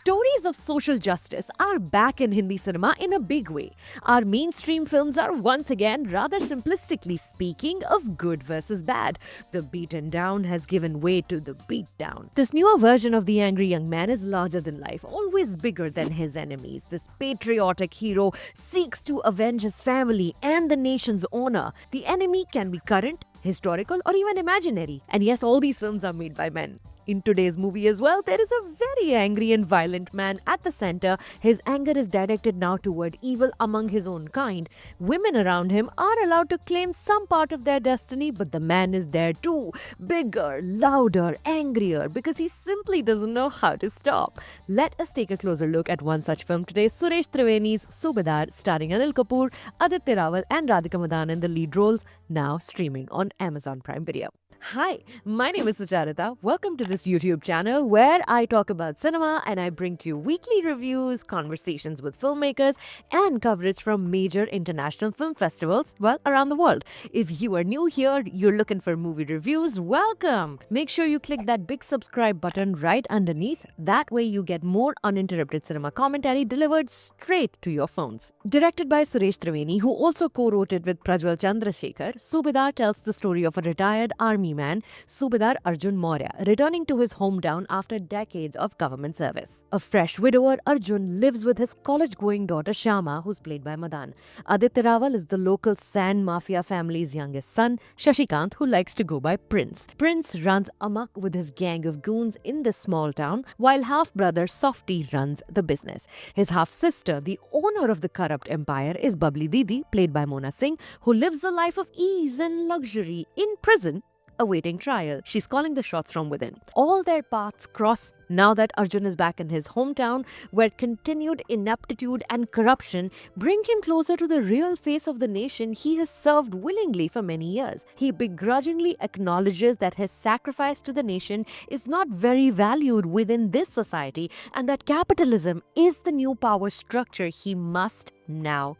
Stories of social justice are back in Hindi cinema in a big way. Our mainstream films are once again, rather simplistically speaking, of good versus bad. The beaten down has given way to the beat down. This newer version of the angry young man is larger than life, always bigger than his enemies. This patriotic hero seeks to avenge his family and the nation's honor. The enemy can be current, historical, or even imaginary. And yes, all these films are made by men. In today's movie as well, there is a very angry and violent man at the center. His anger is directed now toward evil among his own kind. Women around him are allowed to claim some part of their destiny, but the man is there too. Bigger, louder, angrier, because he simply doesn't know how to stop. Let us take a closer look at one such film today. Suresh Triveni's Subedar, starring Anil Kapoor, Aditya Rawal and Radhika Madan in the lead roles, now streaming on Amazon Prime Video. Hi, my name is Sucharita. Welcome to this YouTube channel where I talk about cinema and I bring to you weekly reviews, conversations with filmmakers, and coverage from major international film festivals, around the world. If you are new here, you're looking for movie reviews, welcome! Make sure you click that big subscribe button right underneath. That way you get more uninterrupted cinema commentary delivered straight to your phones. Directed by Suresh Triveni, who also co-wrote it with Prajwal Chandrasekhar, Subedar tells the story of a retired army man, Subedar Arjun Maurya, returning to his hometown after decades of government service. A fresh widower, Arjun lives with his college-going daughter Shyama, who's played by Madan. Aditya Rawal is the local sand mafia family's youngest son, Shashikant, who likes to go by Prince. Prince runs amok with his gang of goons in this small town, while half-brother Softy runs the business. His half-sister, the owner of the corrupt empire, is Babli Didi, played by Mona Singh, who lives a life of ease and luxury in prison, awaiting trial. She's calling the shots from within. All their paths cross now that Arjun is back in his hometown, where continued ineptitude and corruption bring him closer to the real face of the nation he has served willingly for many years. He begrudgingly acknowledges that his sacrifice to the nation is not very valued within this society and that capitalism is the new power structure he must now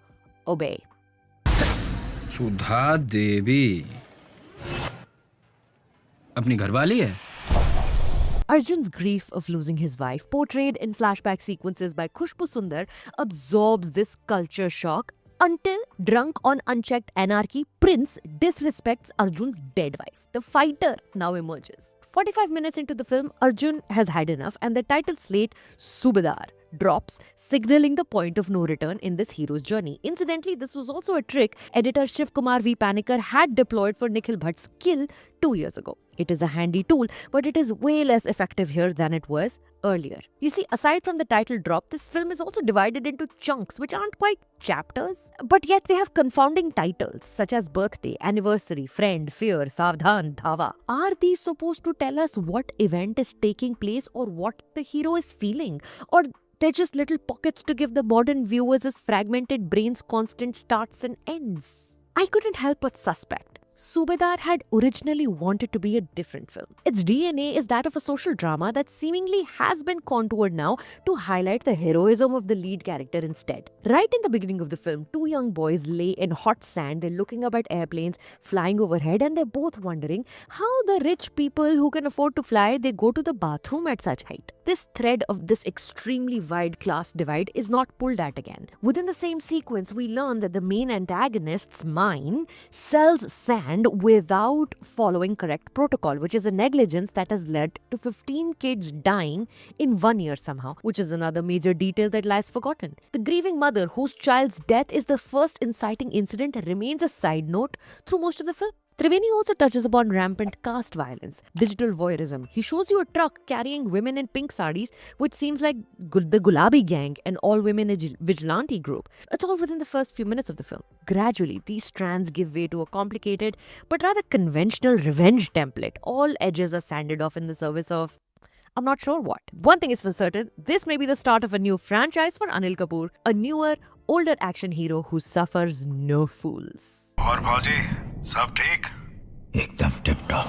obey. सुधा देवी अपनी घरवाली है. Arjun's grief of losing his wife, portrayed in flashback sequences by Khushbu Sundar, absorbs this culture shock until, drunk on unchecked anarchy, Prince disrespects Arjun's dead wife. The fighter now emerges. 45 minutes into the film, Arjun has had enough and the title slate, Subedar, drops, signaling the point of no return in this hero's journey. Incidentally, this was also a trick editor Shiv Kumar V. Panikkar had deployed for Nikhil Bhatt's Kill 2 years ago. It is a handy tool, but it is way less effective here than it was earlier. You see, aside from the title drop, this film is also divided into chunks which aren't quite chapters, but yet they have confounding titles such as Birthday, Anniversary, Friend, Fear, Savdhan, Dhava. Are these supposed to tell us what event is taking place or what the hero is feeling? Or they're just little pockets to give the modern viewers his fragmented brain's constant starts and ends? I couldn't help but suspect Subedar had originally wanted to be a different film. Its DNA is that of a social drama that seemingly has been contoured now to highlight the heroism of the lead character instead. Right in the beginning of the film, two young boys lay in hot sand, they're looking up at airplanes flying overhead and they're both wondering how the rich people who can afford to fly, they go to the bathroom at such height. This thread of this extremely wide class divide is not pulled at again. Within the same sequence, we learn that the main antagonist's mine sells sand without following correct protocol, which is a negligence that has led to 15 kids dying in 1 year somehow, which is another major detail that lies forgotten. The grieving mother, whose child's death is the first inciting incident, remains a side note through most of the film. Triveni also touches upon rampant caste violence, digital voyeurism. He shows you a truck carrying women in pink sarees, which seems like the Gulabi gang, an all-women vigilante group. It's all within the first few minutes of the film. Gradually, these strands give way to a complicated but rather conventional revenge template. All edges are sanded off in the service of I'm not sure what. One thing is for certain, this may be the start of a new franchise for Anil Kapoor, a newer, older action hero who suffers no fools. और भौजी सब ठीक? एकदम tip top.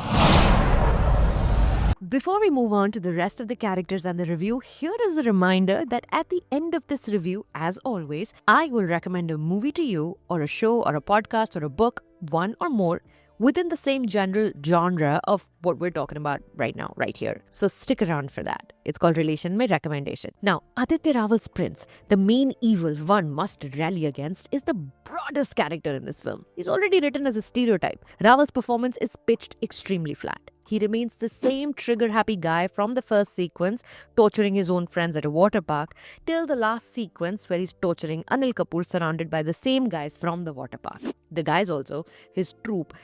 Before we move on to the rest of the characters and the review, here is a reminder that at the end of this review, as always, I will recommend a movie to you, or a show, or a podcast, or a book, one or more, within the same general genre of what we're talking about right now, right here. So stick around for that. It's called Relation Mein Recommendation. Now, Aditya Rawal's prince, the main evil one must rally against, is the broadest character in this film. He's already written as a stereotype. Rawal's performance is pitched extremely flat. He remains the same trigger-happy guy from the first sequence, torturing his own friends at a water park, till the last sequence where he's torturing Anil Kapoor surrounded by the same guys from the water park. The guys also, his troupe,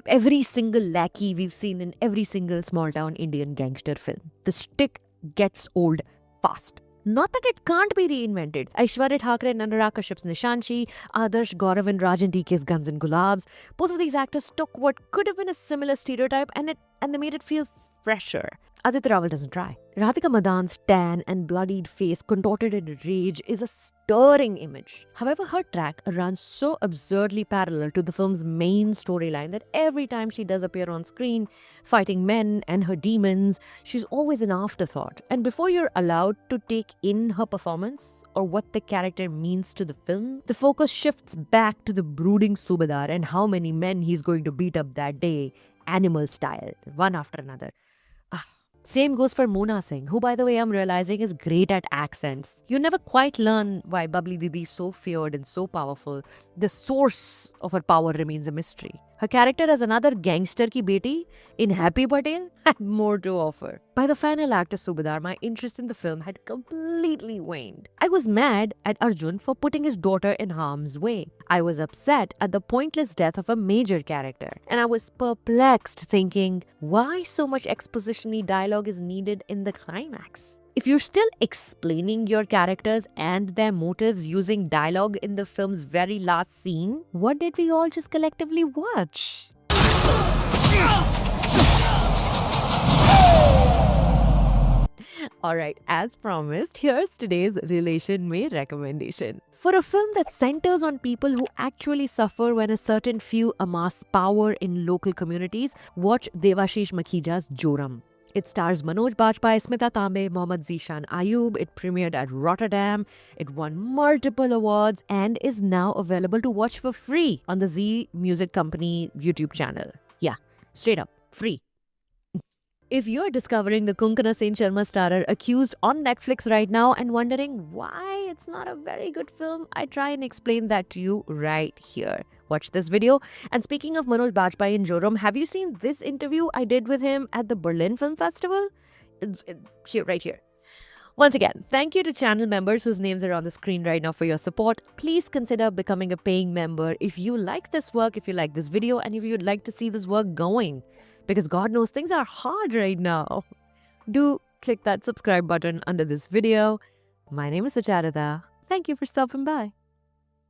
every single lackey we've seen in every single small-town Indian gangster film. The shtick gets old fast. Not that it can't be reinvented. Aishwarya Thakre and Anurag Kashyap's Nishanchi, Adarsh Gaurav and Rajan DK's Guns and Gulabs. Both of these actors took what could have been a similar stereotype and they made it feel fresher. Aditya Rawal doesn't try. Radhika Madan's tan and bloodied face contorted in rage is a stirring image. However, her track runs so absurdly parallel to the film's main storyline that every time she does appear on screen, fighting men and her demons, she's always an afterthought. And before you're allowed to take in her performance or what the character means to the film, the focus shifts back to the brooding Subadar and how many men he's going to beat up that day, animal style, one after another. Same goes for Mona Singh, who, by the way, I'm realizing is great at accents. You never quite learn why Bubbly Didi is so feared and so powerful. The source of her power remains a mystery. Her character as another gangster ki beti in Happy Patel had more to offer. By the final act of Subadar, my interest in the film had completely waned. I was mad at Arjun for putting his daughter in harm's way. I was upset at the pointless death of a major character. And I was perplexed thinking, why so much exposition-y dialogue is needed in the climax? If you're still explaining your characters and their motives using dialogue in the film's very last scene, what did we all just collectively watch? Alright, as promised, here's today's Relation Mein recommendation. For a film that centers on people who actually suffer when a certain few amass power in local communities, watch Devashish Makhija's Joram. It stars Manoj Bajpayee, Smita Tambe, Mohammad Zishan Ayub. It premiered at Rotterdam. It won multiple awards and is now available to watch for free on the Zee Music Company YouTube channel. Yeah, straight up, free. If you're discovering the Kunkana Sen Sharma starrer Accused on Netflix right now and wondering why it's not a very good film, I try and explain that to you right here. Watch this video. And speaking of Manoj Bajpayee in Joram, have you seen this interview I did with him at the Berlin Film Festival? Here, right here. Once again, thank you to channel members whose names are on the screen right now for your support. Please consider becoming a paying member if you like this work, if you like this video, and if you'd like to see this work going. Because God knows things are hard right now. Do click that subscribe button under this video. My name is Sucharita. Thank you for stopping by.